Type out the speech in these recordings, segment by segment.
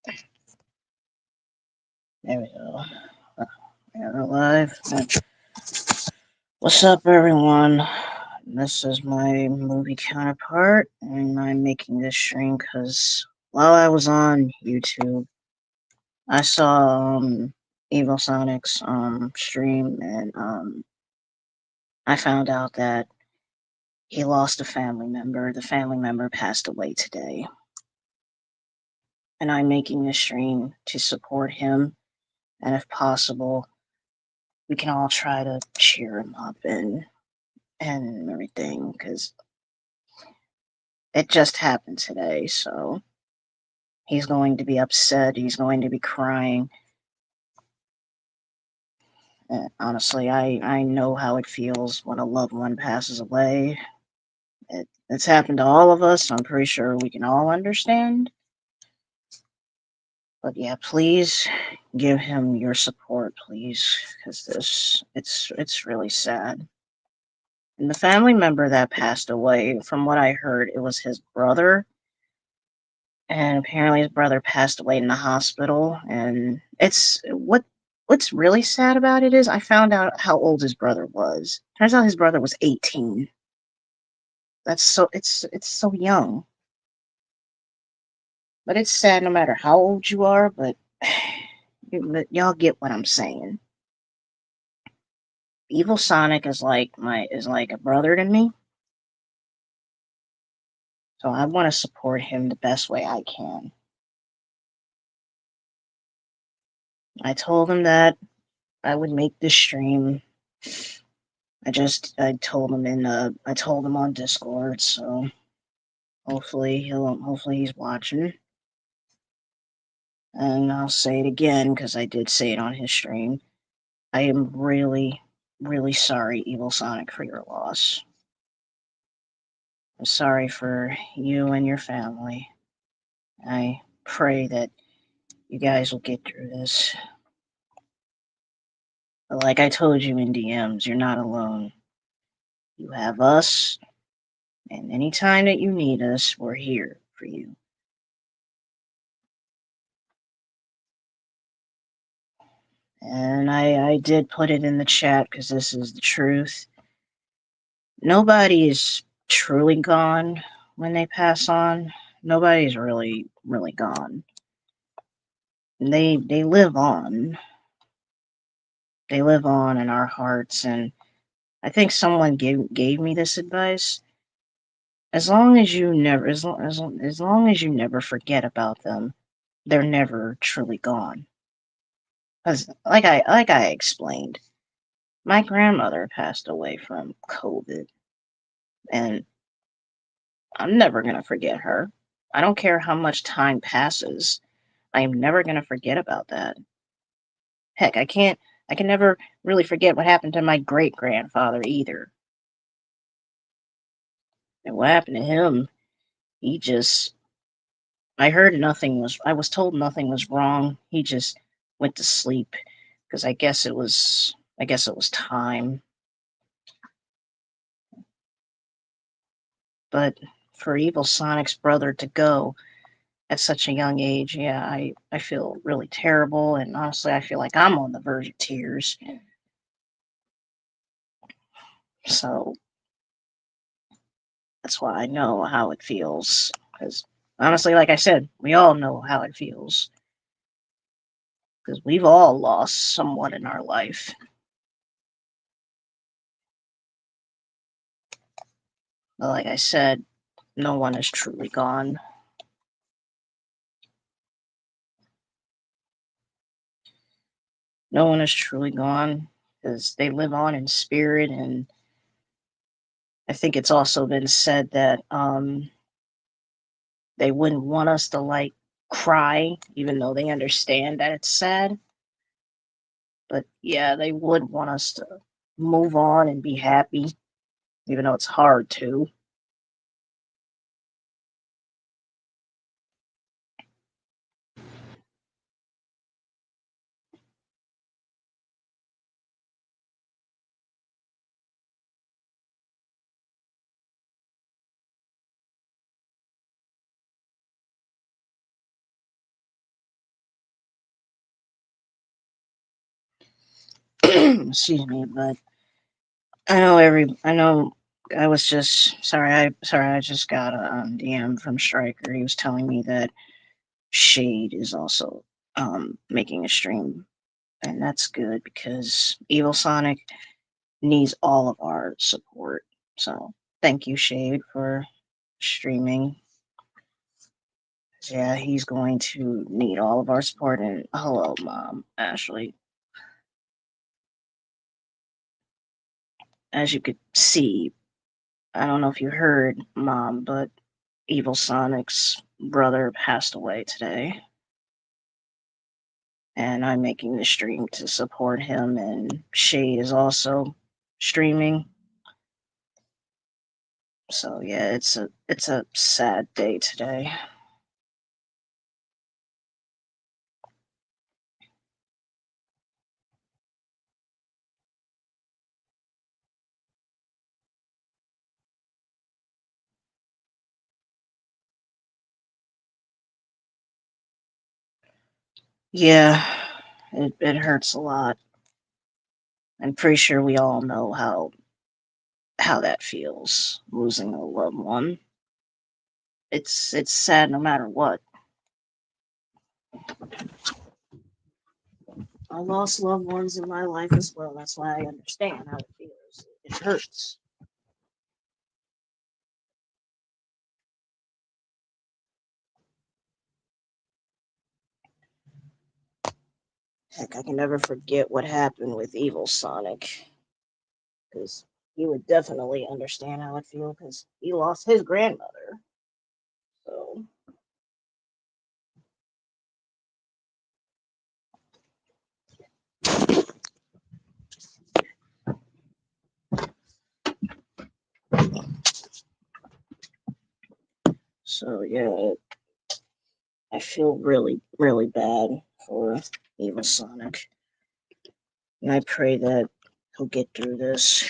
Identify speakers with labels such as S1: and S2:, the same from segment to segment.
S1: There we go. We're live. What's up, everyone? This is my movie counterpart, and I'm making this stream because while I was on YouTube, I saw Evil Sonic's stream, and I found out that he lost a family member. The family member passed away today, and I'm making this stream to support him, and if possible, we can all try to cheer him up and everything because it just happened today. So he's going to be upset. He's going to be crying. And honestly, I know how it feels when a loved one passes away. It's happened to all of us. So I'm pretty sure we can all understand. But yeah, please give him your support, please, because it's really sad. And the family member that passed away, from what I heard, it was his brother, and apparently his brother passed away in the hospital. And what's really sad about it is I found out how old his brother was. Turns out his brother was 18. That's so it's so young. But it's sad no matter how old you are, but y'all get what I'm saying. Evil Sonic is like a brother to me. So I want to support him the best way I can. I told him that I would make this stream. I told him I told him on Discord, so hopefully he's watching. And I'll say it again because I did say it on his stream. I am really, really sorry, Evil Sonic, for your loss. I'm sorry for you and your family. I pray that you guys will get through this. But like I told you in DMs, you're not alone. You have us, and anytime that you need us, we're here for you. And I did put it in the chat because this is the truth. Nobody is truly gone when they pass on. Nobody's really gone. They live on. They live on in our hearts, and I think someone gave me this advice. As long as you never as long as you never forget about them, they're never truly gone. Because like I explained, my grandmother passed away from COVID, and I'm never going to forget her. I don't care how much time passes. I am never going to forget about that. Heck, I can never really forget what happened to my great grandfather either. And what happened to him, he just, I was told nothing was wrong. He just went to sleep because I guess it was time. But for Evil Sonic's brother to go at such a young age, yeah, I feel really terrible, and honestly, I feel like I'm on the verge of tears. So that's why I know how it feels. Because honestly, like I said, we all know how it feels. Because we've all lost someone in our life. But like I said, no one is truly gone. No one is truly gone because they live on in spirit. And I think it's also been said that they wouldn't want us to like cry, even though they understand that it's sad. But yeah, they would want us to move on and be happy, even though it's hard to. Excuse me, but I know I was just sorry, I just got a DM from Striker. He was telling me that Shade is also making a stream, and that's good because Evil Sonic needs all of our support. So thank you, Shade, for streaming. Yeah, he's going to need all of our support. And hello, Mom, Ashley. As you could see, I don't know if you heard, Mom, but Evil Sonic's brother passed away today. And I'm making the stream to support him, and Shade is also streaming. So yeah, it's a sad day today. Yeah, it hurts a lot. I'm pretty sure we all know how that feels, losing a loved one. It's sad no matter what. I lost loved ones in my life as well. That's why I understand how it feels. It hurts. Heck, I can never forget what happened with Evil Sonic, because he would definitely understand how it feels because he lost his grandmother. So so yeah, I feel really really bad for Evil Sonic, and I pray that he'll get through this.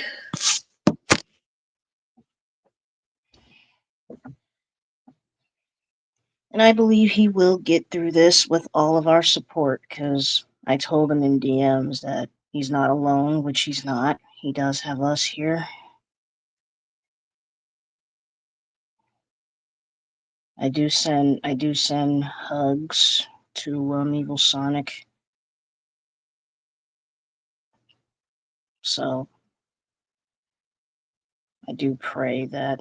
S1: And I believe he will get through this with all of our support because I told him in DMs that he's not alone, which he's not. He does have us here. I do send hugs to Evil Sonic. So I do pray that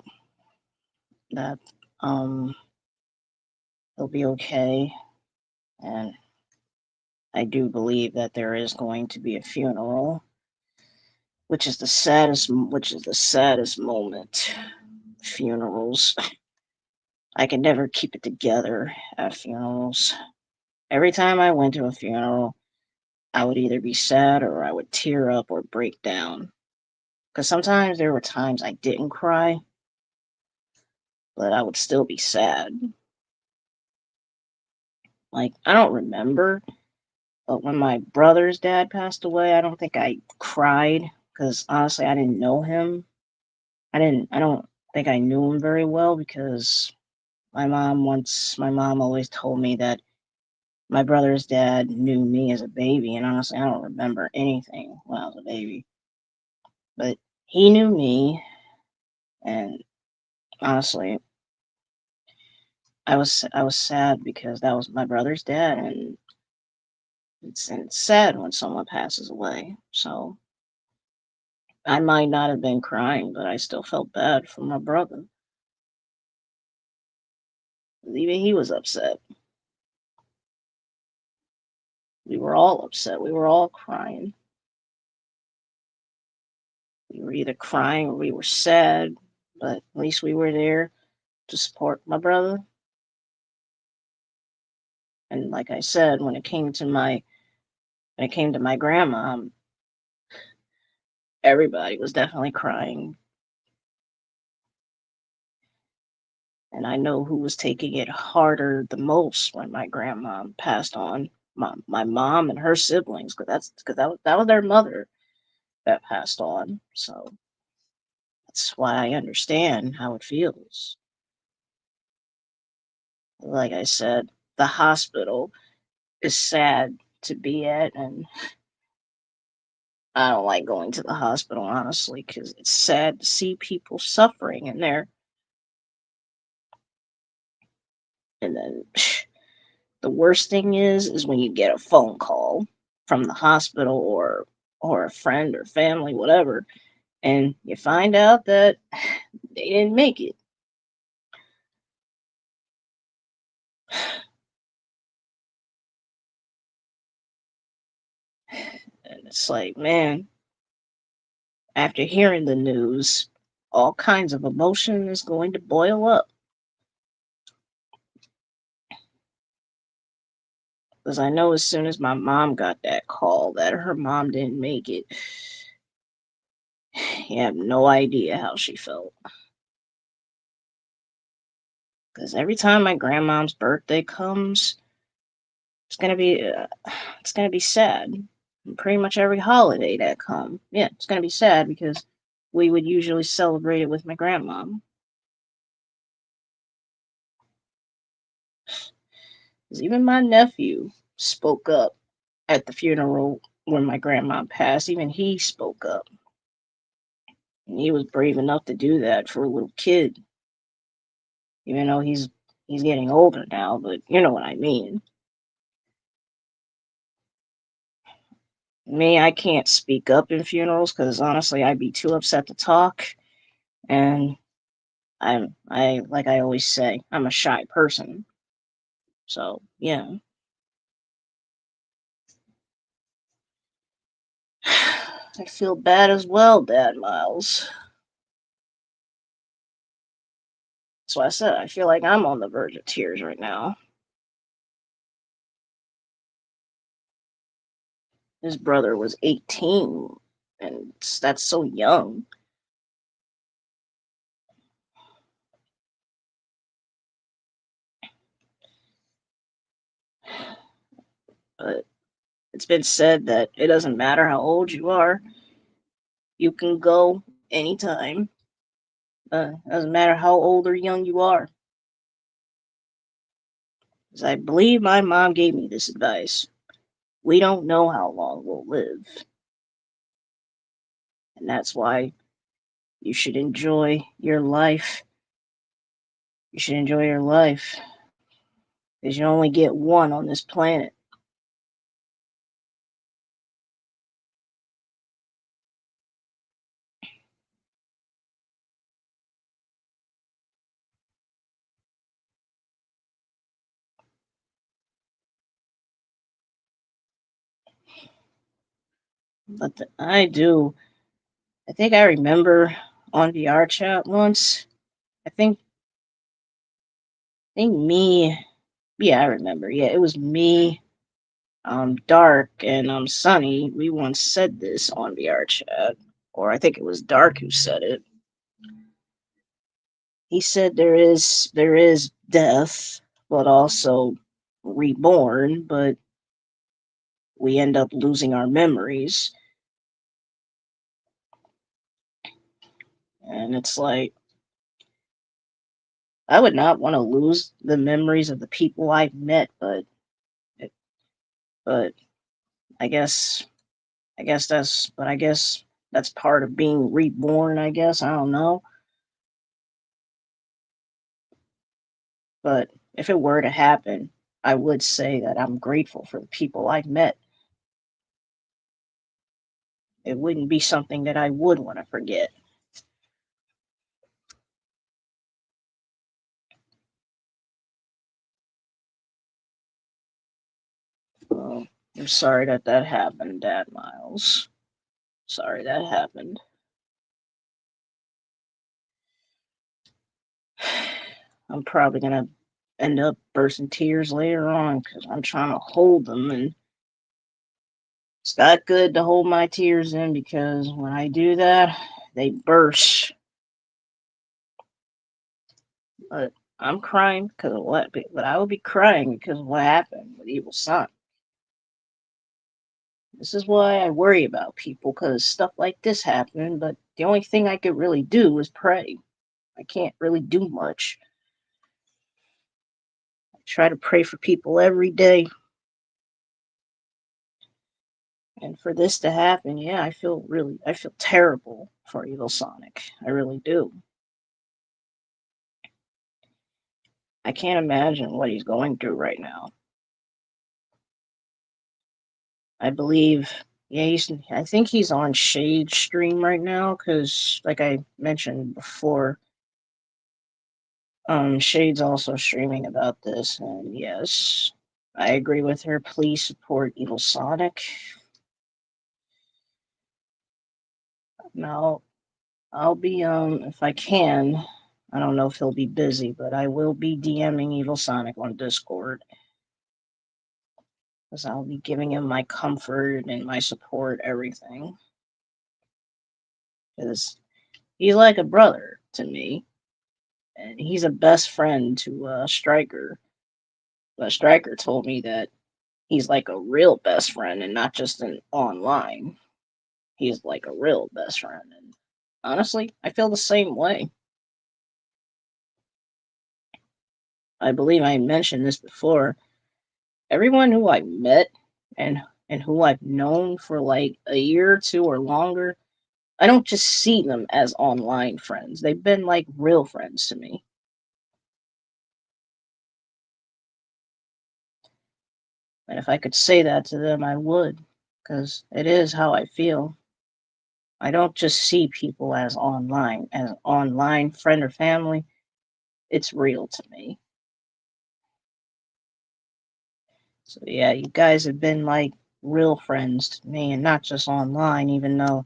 S1: um he'll be okay, and I do believe that there is going to be a funeral, which is the saddest moment. Funerals. I can never keep it together at funerals. Every time I went to a funeral, I would either be sad or I would tear up or break down. Because sometimes there were times I didn't cry, but I would still be sad. Like, I don't remember, but when my brother's dad passed away, I don't think I cried because honestly, I didn't know him. I don't think I knew him very well because my mom always told me that my brother's dad knew me as a baby, and honestly, I don't remember anything when I was a baby. But he knew me, and honestly, I was sad because that was my brother's dad, and it's sad when someone passes away. So I might not have been crying, but I still felt bad for my brother. Even he was upset. We were all upset. We were all crying. We were either crying or we were sad, but at least we were there to support my brother. And like I said, when it came to my grandma, everybody was definitely crying, and I know who was taking it harder the most when my grandma passed on. My mom and her siblings, because that was their mother that passed on. So that's why I understand how it feels. Like I said, the hospital is sad to be at, and I don't like going to the hospital, honestly, because it's sad to see people suffering in there. And then the worst thing is when you get a phone call from the hospital or a friend or family, whatever, and you find out that they didn't make it. And it's like, man, after hearing the news, all kinds of emotion is going to boil up. Because I know as soon as my mom got that call that her mom didn't make it, you have no idea how she felt. Because every time my grandmom's birthday comes, it's gonna be it's gonna be sad. And pretty much every holiday that come, yeah, it's gonna be sad because we would usually celebrate it with my grandmom. Because even my nephew spoke up at the funeral when my grandma passed. Even he spoke up, and he was brave enough to do that for a little kid. Even though he's getting older now, but you know what I mean. Me, I can't speak up in funerals because honestly, I'd be too upset to talk, and I like I always say, I'm a shy person. So yeah, I feel bad as well, Dad Miles. That's why I said I feel like I'm on the verge of tears right now. His brother was 18, and that's so young. But it's been said that it doesn't matter how old you are, you can go anytime. Doesn't matter how old or young you are. 'Cause I believe my mom gave me this advice. We don't know how long we'll live, and that's why you should enjoy your life. You should enjoy your life because you only get one on this planet. But I do. I think I remember on VR chat once. I think me. Yeah, I remember. Yeah, it was me, Dark, and Sunny. We once said this on VR chat, or I think it was Dark who said it. He said there is death, but also reborn, but we end up losing our memories. And it's like I would not want to lose the memories of the people I've met, but I guess I guess that's part of being reborn, I guess. I don't know. But if it were to happen, I would say that I'm grateful for the people I've met. It wouldn't be something that I would want to forget. Well, I'm sorry that that happened, Dad Miles. Sorry that happened. I'm probably gonna end up bursting tears later on because I'm trying to hold them, and it's not good to hold my tears in because when I do that, they burst. But I'm crying because of what? But I will be crying because of what happened with Evil Son. This is why I worry about people because stuff like this happened. But the only thing I could really do is pray. I can't really do much. I try to pray for people every day. And for this to happen, yeah, I feel terrible for Evil Sonic. I really do. I can't imagine what he's going through right now. I believe, yeah, I think he's on Shade's stream right now because, like I mentioned before, Shade's also streaming about this, and yes, I agree with her. Please support Evil Sonic. Now, I'll be, if I can, I don't know if he'll be busy, but I will be DMing Evil Sonic on Discord because I'll be giving him my comfort and my support, everything. Because he's like a brother to me, and he's a best friend to Striker. But Striker told me that he's like a real best friend and not just an online. He's like a real best friend. And honestly, I feel the same way. I believe I mentioned this before. Everyone who I met and who I've known for like a year or two or longer, I don't just see them as online friends. They've been like real friends to me. And if I could say that to them, I would, because it is how I feel. I don't just see people as online friend or family. It's real to me. So yeah, you guys have been like real friends to me and not just online, even though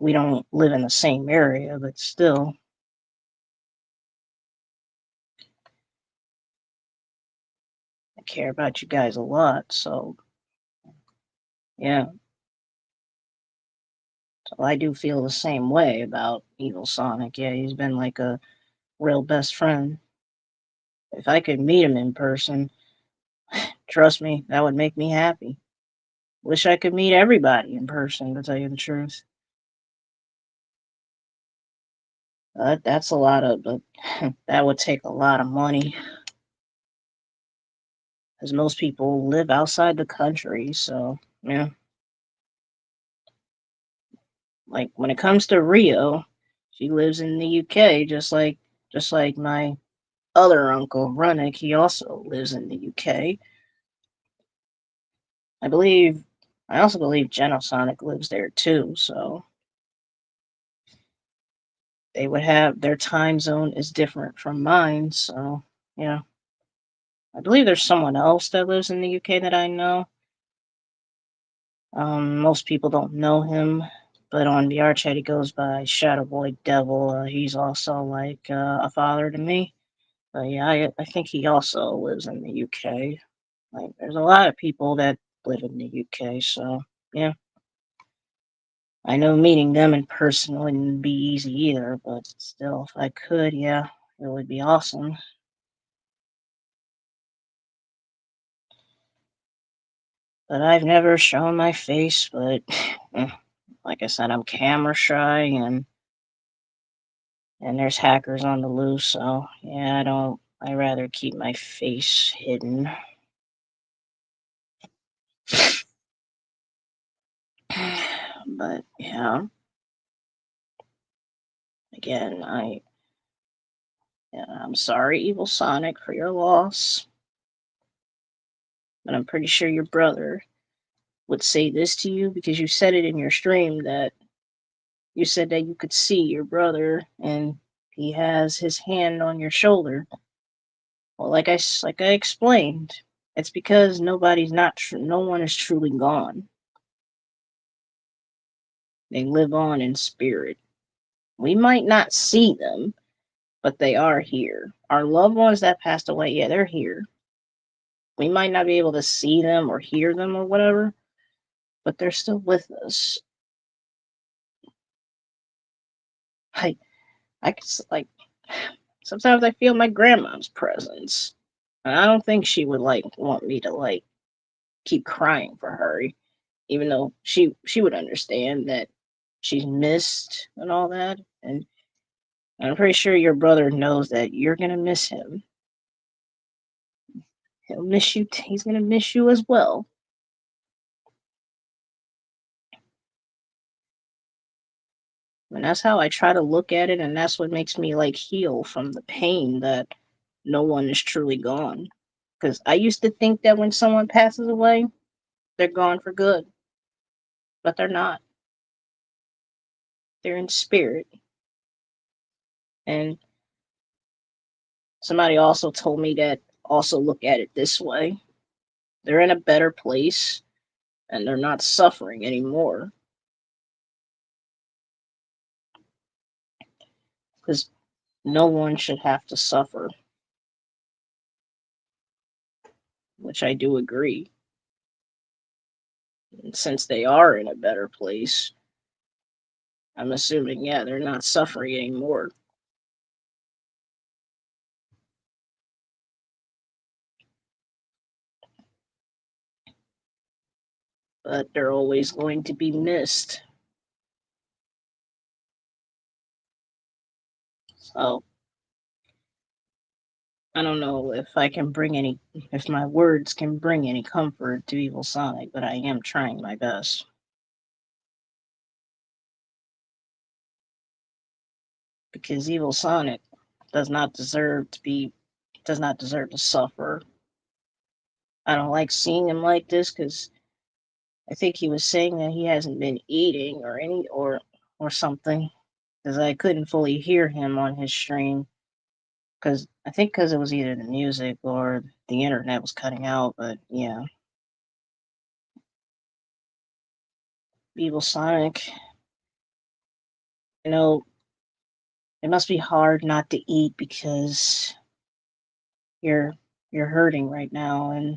S1: we don't live in the same area, but still, I care about you guys a lot. So yeah, so I do feel the same way about Evil Sonic. Yeah, he's been like a real best friend. If I could meet him in person, trust me, that would make me happy. Wish I could meet everybody in person, to tell you the truth. That's a lot of, but that would take a lot of money, because most people live outside the country. So yeah, like when it comes to Rio, she lives in the UK, just like my other uncle Runnick. He also lives in the UK. I believe. I also believe Genosonic lives there too. So they would have their time zone is different from mine. So yeah. I believe there's someone else that lives in the UK that I know. Most people don't know him, but on VR chat he goes by Shadow Boy Devil. He's also like a father to me. But yeah, I think he also lives in the UK. Like, there's a lot of people that live in the UK, so yeah. I know meeting them in person wouldn't be easy either, but still, if I could, yeah, it would be awesome. But I've never shown my face, but like I said, I'm camera shy and there's hackers on the loose, so yeah, I rather keep my face hidden. But yeah, again, yeah, I'm sorry, Evil Sonic, for your loss, but I'm pretty sure your brother would say this to you because you said it in your stream that you said that you could see your brother and he has his hand on your shoulder. Well, like I explained, it's because no one is truly gone. They live on in spirit. We might not see them, but they are here. Our loved ones that passed away, yeah, they're here. We might not be able to see them or hear them or whatever, but they're still with us. I, like, sometimes I feel my grandma's presence. And I don't think she would like want me to like keep crying for her, even though she would understand that she's missed and all that. And I'm pretty sure your brother knows that you're gonna miss him. He'll miss you. He's gonna miss you as well. And that's how I try to look at it, and that's what makes me like heal from the pain that no one is truly gone. Because I used to think that when someone passes away, they're gone for good, but they're not. They're in spirit. And somebody also told me that also look at it this way: they're in a better place and they're not suffering anymore. Because no one should have to suffer, which I do agree. And since they are in a better place, I'm assuming, yeah, they're not suffering anymore. But they're always going to be missed. So I don't know if I can bring any, if my words can bring any comfort to Evil Sonic, but I am trying my best. Because Evil Sonic does not deserve to be, does not deserve to suffer. I don't like seeing him like this because I think he was saying that he hasn't been eating or or something, because I couldn't fully hear him on his stream, because I think because it was either the music or the internet was cutting out. But yeah, Evil Sonic, you know, it must be hard not to eat because you're you're hurting right now, and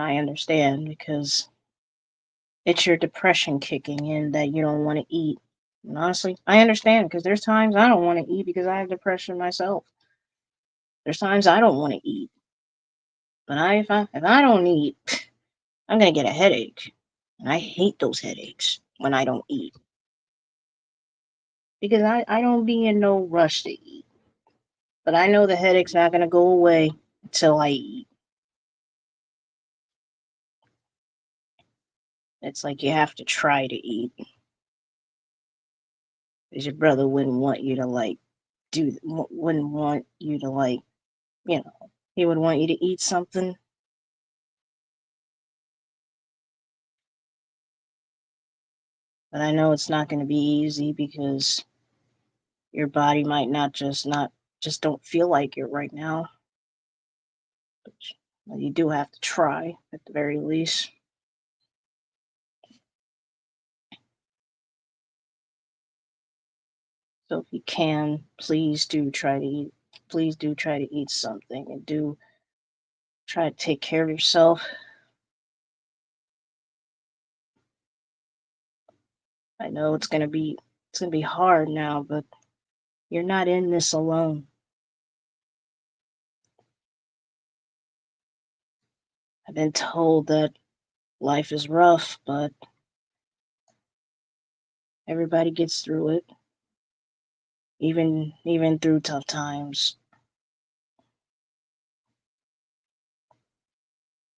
S1: I understand because it's your depression kicking in that you don't want to eat. And honestly, I understand because there's times I don't want to eat because I have depression myself. There's times I don't want to eat, but if I don't eat, I'm gonna get a headache, and I hate those headaches when I don't eat because I don't be in no rush to eat. But I know the headache's not gonna go away until I eat. It's like you have to try to eat because your brother wouldn't want you to like wouldn't want you to like, you know, he would want you to eat something. But I know it's not going to be easy because your body might not just don't feel like it right now. But you do have to try at the very least. So if you can, please do try to eat. Please do try to eat something and do try to take care of yourself. I know it's gonna be hard now, but you're not in this alone. I've been told that life is rough, but everybody gets through it, even through tough times.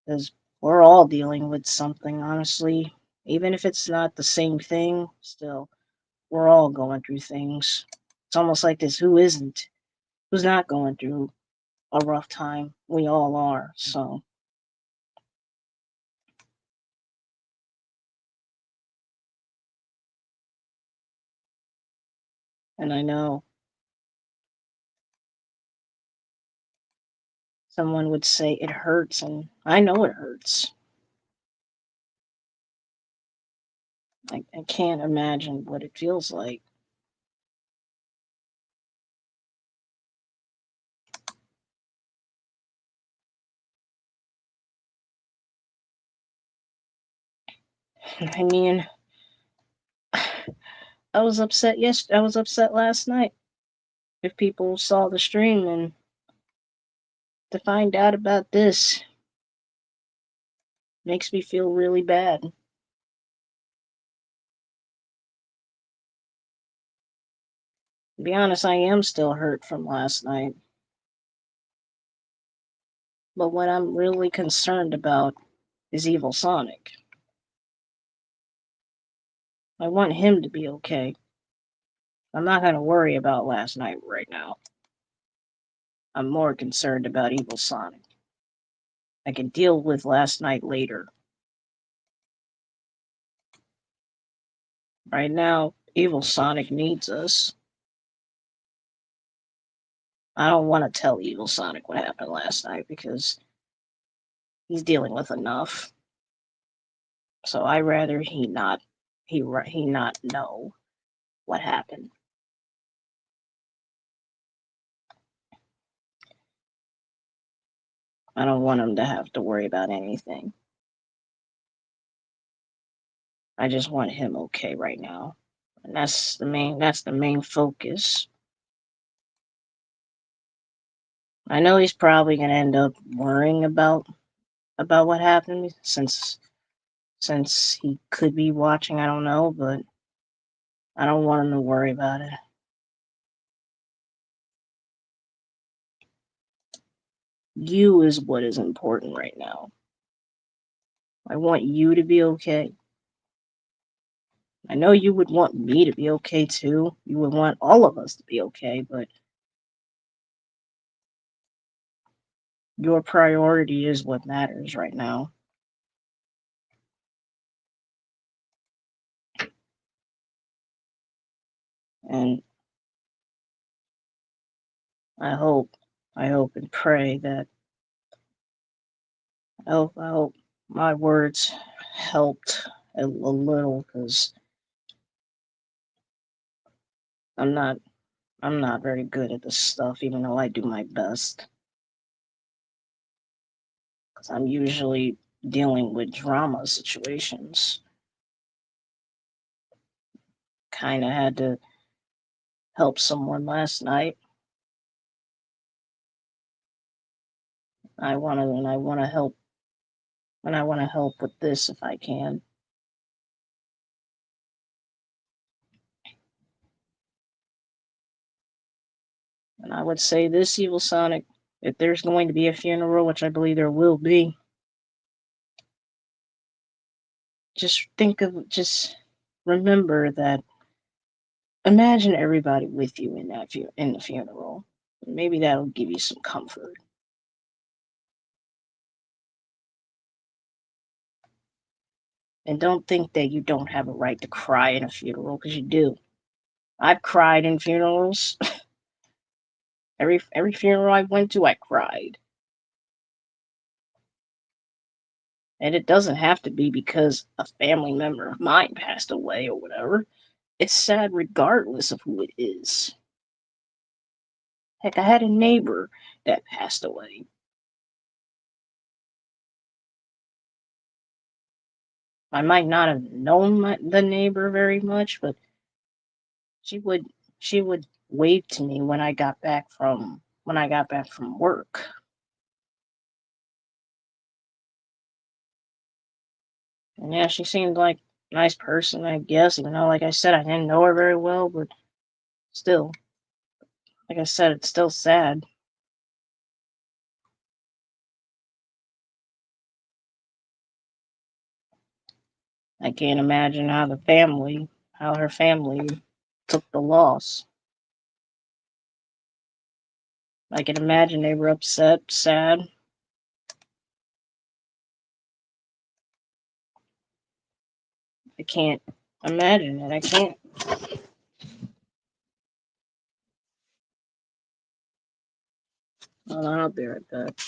S1: Because we're all dealing with something, honestly. Even if it's not the same thing, still, we're all going through things. It's almost like this: who isn't? Who's not going through a rough time? We all are. So, and I know someone would say it hurts, and I know it hurts. I can't imagine what it feels like. I mean, I was upset. Yes, I was upset last night. If people saw the stream and to find out about this makes me feel really bad. To be honest, I am still hurt from last night. But what I'm really concerned about is Evil Sonic. I want him to be okay. I'm not going to worry about last night right now. I'm more concerned about Evil Sonic. I can deal with last night later. Right now, Evil Sonic needs us. I don't want to tell Evil Sonic what happened last night because he's dealing with enough. So I rather he not know what happened. I don't want him to have to worry about anything. I just want him okay right now. And that's the main focus. I know he's probably gonna end up worrying about what happened since he could be watching, I don't know, but I don't want him to worry about it. You is what is important right now. I want you to be okay. I know you would want me to be okay too. You would want all of us to be okay, but your priority is what matters right now. And I hope, I hope and pray that I hope my words helped a little because I'm not I'm not very good at this stuff, even though I do my best. Because I'm usually dealing with drama situations. Kind of had to help someone last night. I want to help, and I want to help with this if I can. And I would say this, Evil Sonic, if there's going to be a funeral, which I believe there will be, just remember that. Imagine everybody with you in in the funeral. Maybe that'll give you some comfort. And don't think that you don't have a right to cry in a funeral because you do. I've cried in funerals. Every funeral I went to, I cried. And it doesn't have to be because a family member of mine passed away or whatever. It's sad regardless of who it is. Heck, I had a neighbor that passed away. I might not have known the neighbor very much, but she would she would wave to me when I got back from work. And yeah, she seemed like a nice person, I guess, even though like I said I didn't know her very well, but still, like I said, it's still sad. I can't imagine how her family took the loss. I can imagine they were upset, sad. I can't imagine it. I can't. Hold on, I'll be right back.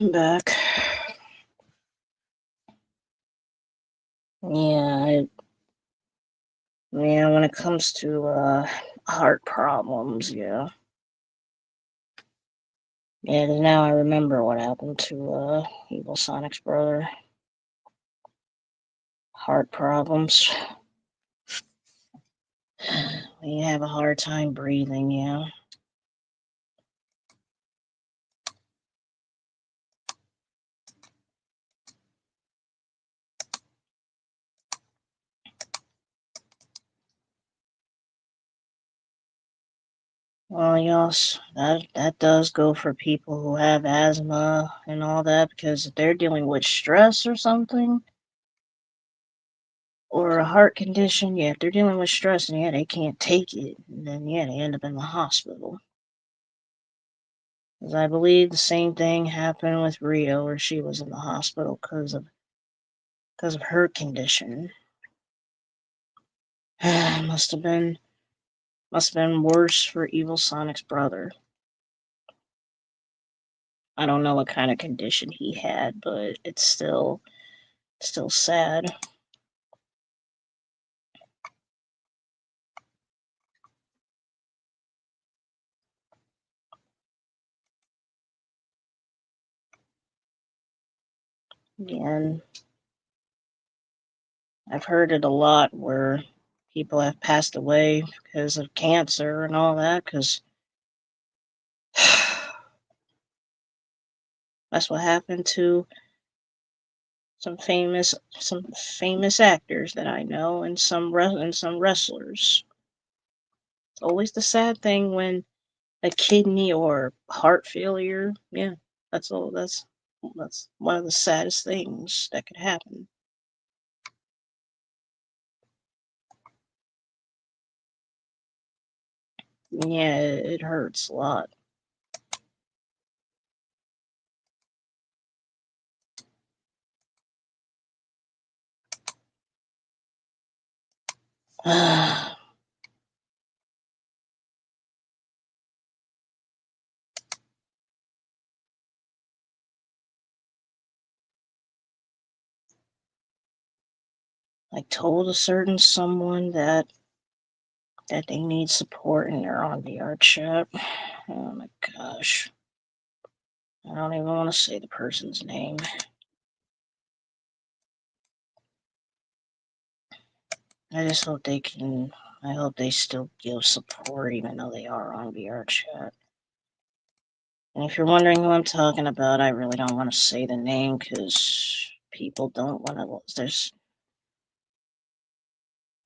S1: I'm back. Yeah, when it comes to heart problems, yeah. Yeah, 'cause now I remember what happened to Evil Sonic's brother. Heart problems. When you have a hard time breathing, yeah. Well, yes, that does go for people who have asthma and all that, because if they're dealing with stress or something, or a heart condition, yeah, if they're dealing with stress and yeah, they can't take it, and then yeah, they end up in the hospital. Because I believe the same thing happened with Rio, where she was in the hospital because of her condition. must have been worse for Evil Sonic's brother. I don't know what kind of condition he had, but it's still sad. And I've heard it a lot where people have passed away because of cancer and all that, because that's what happened to some famous actors that I know, and some wrestlers. It's always the sad thing when a kidney or heart failure. Yeah, that's one of the saddest things that could happen. Yeah, it hurts a lot. I told a certain someone that they need support and they're on the art chat. Oh my gosh. I don't even want to say the person's name. I just hope they can. I hope they still give support even though they are on VR chat. And if you're wondering who I'm talking about, I really don't want to say the name because people don't want to.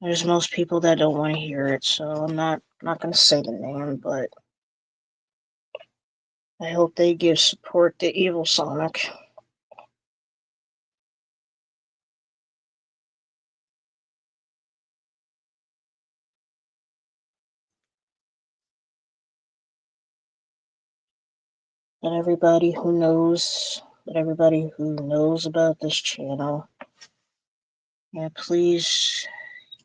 S1: There's most people that don't want to hear it, so I'm not going to say the name, but I hope they give support to Evil Sonic. And everybody who knows about this channel, yeah, please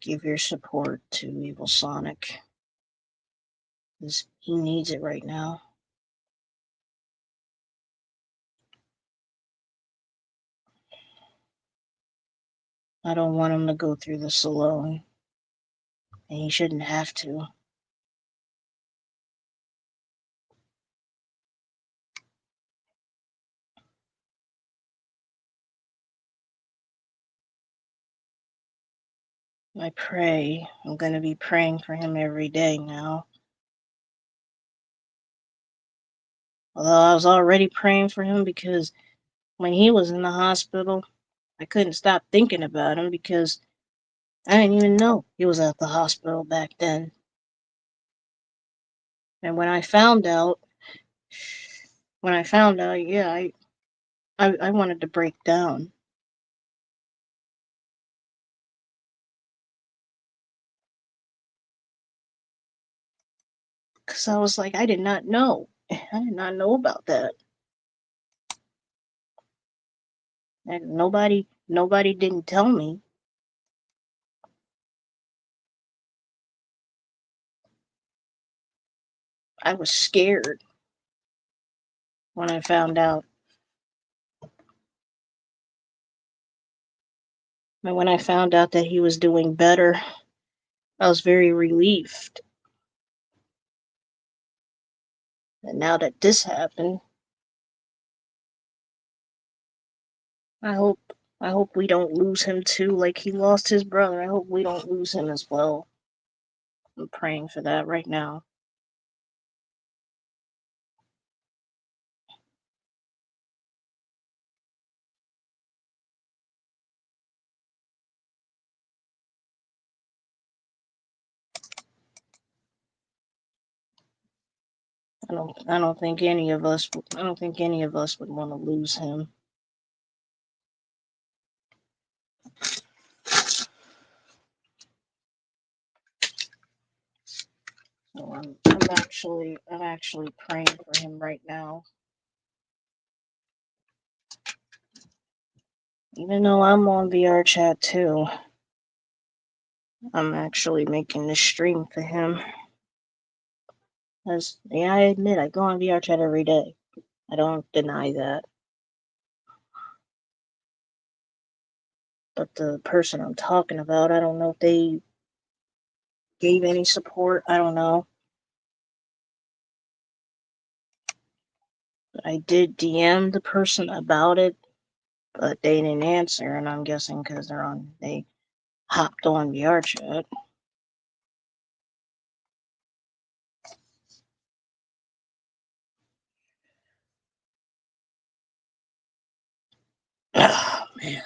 S1: give your support to Evil Sonic, because he needs it right now. I don't want him to go through this alone, and he shouldn't have to. I'm going to be praying for him every day now. Although I was already praying for him because when he was in the hospital, I couldn't stop thinking about him because I didn't even know he was at the hospital back then. And when I found out, yeah, I wanted to break down because I was like, I did not know. I did not know about that. And nobody didn't tell me. I was scared when I found out. And when I found out that he was doing better, I was very relieved. And now that this happened, I hope I hope we don't lose him too, like he lost his brother. I hope we don't lose him as well. I'm praying for that right now. I don't think any of us would want to lose him. So I'm actually praying for him right now. Even though I'm on VR chat too, I'm actually making this stream for him. As yeah, I admit I go on VR chat every day. I don't deny that. But the person I'm talking about, I don't know if they gave any support. I don't know. But I did DM the person about it, but they didn't answer, and I'm guessing because they hopped on VR chat. Oh, man.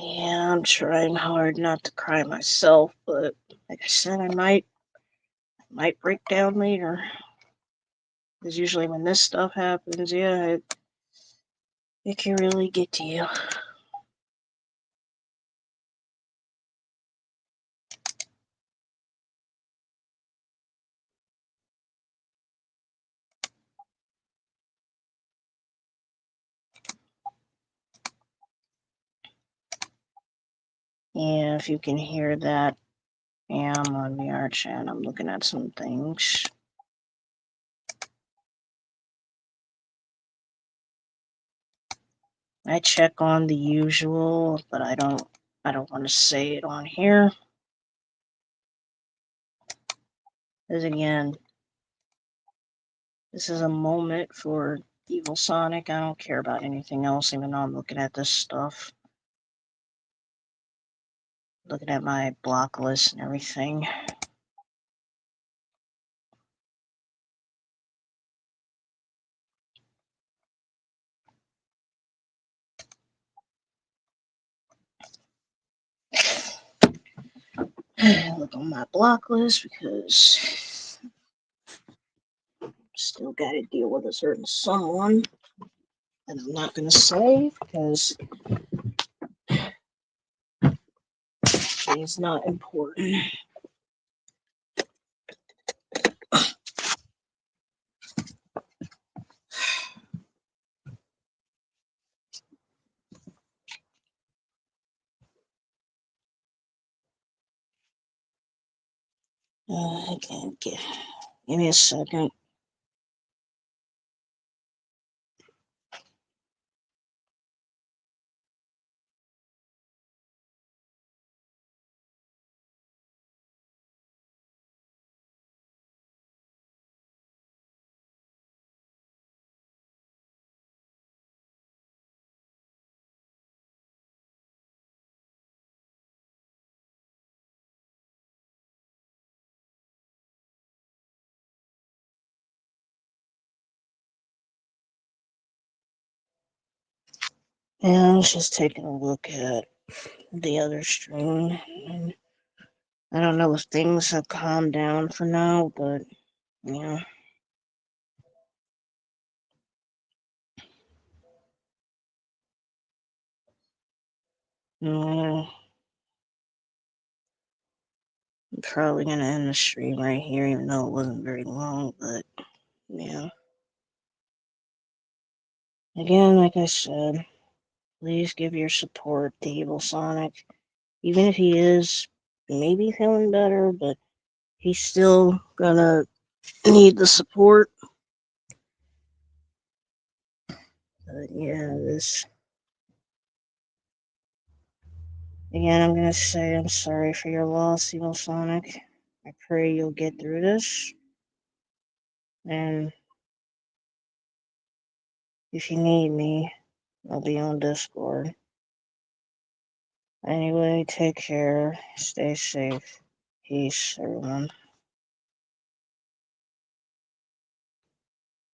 S1: Yeah, I'm trying hard not to cry myself, but like I said, I might break down later. Because usually when this stuff happens, yeah, it can really get to you. Yeah, if you can hear that, yeah, I'm on VR chat. I'm looking at some things. I check on the usual, but I don't want to say it on here. Because again, this is a moment for Evil Sonic. I don't care about anything else, even though I'm looking at this stuff. Looking at my block list and everything. Look on my block list because still got to deal with a certain someone that I'm not going to say because he's not important. I can't get. Give me a second. Yeah, I was just taking a look at the other stream. I don't know if things have calmed down for now, but yeah. I'm probably gonna end the stream right here, even though it wasn't very long, but yeah. Again, like I said, please give your support to Evil Sonic. Even if he is maybe feeling better, but he's still gonna need the support. Yeah, this. Again, I'm gonna say I'm sorry for your loss, Evil Sonic. I pray you'll get through this. And if you need me, I'll be on Discord. Anyway, take care. Stay safe. Peace, everyone.